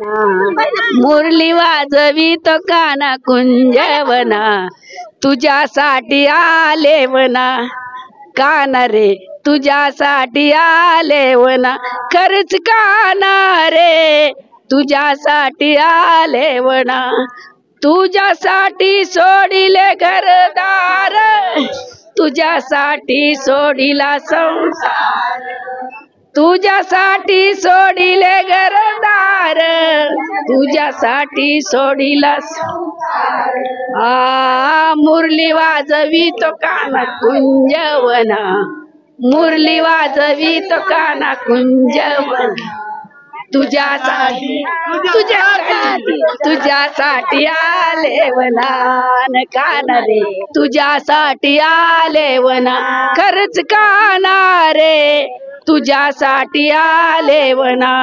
मुरली वाजवी तो काना कुंजवना, तुझ्यासाठी आले वना. काना रे तुझ्यासाठी आले वना, खरंच काना रे तुझ्यासाठी आले वना. तुझ्यासाठी सोडिले घरदार, तुझ्यासाठी सोडिला संसार. तुझ्यासाठी सोडिले घरदार, तुझ्यासाठी सोडिला संसार. मुरली वाजवी तो काना कुंजवना, मुरली वाजवी तो काना कुंजवना. तुझ्यासाठी तुझ्यासाठी तुझ्यासाठी आले वना. काना रे तुझ्यासाठी आले वना, खरंच काना रे तुझ्यासाठी आले वना.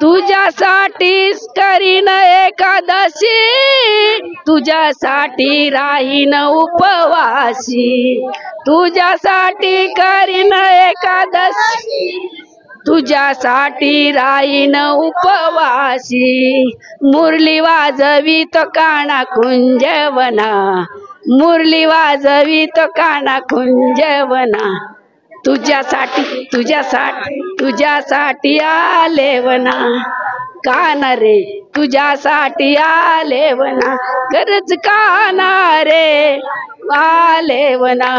तुझ्यासाठीच करीन एकादशी, तुझ्यासाठी राहीन उपवासी. तुझ्यासाठी करीन एकादशी, तुझ्यासाठी राहीन उपवासी. मुरली वाजवी तो काना कुंजवना, मुरली वाजवी तो काना कुंजवना. तुझ्यासाठी तुझ्यासाठी तुझ्यासाठी आले वना. काना रे तुझ्यासाठी आले वना, खरंच काना रे आले वना.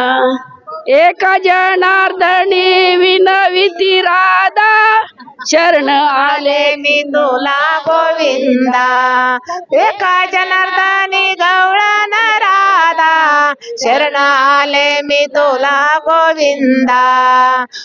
एका जनार्दनी विनविती राधा, शरण आले मी तुला गोविंदा. एका जनार्दनी गवळण राधा, शरण आले मी तुला गोविंदा.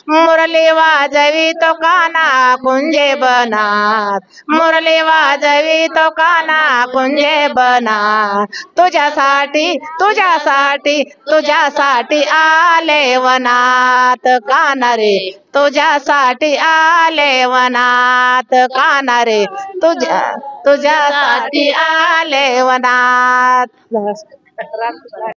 मुरली वाजवी तो काना कुंजे बनात, मुरली वाजवी तो काना कुंजे बनात. तुझ्यासाठी तुझ्यासाठी तुझ्यासाठी आले वनात. काना रे तुझ्यासाठी आले वनात. काना रे तुझ्यासाठी आले वनात.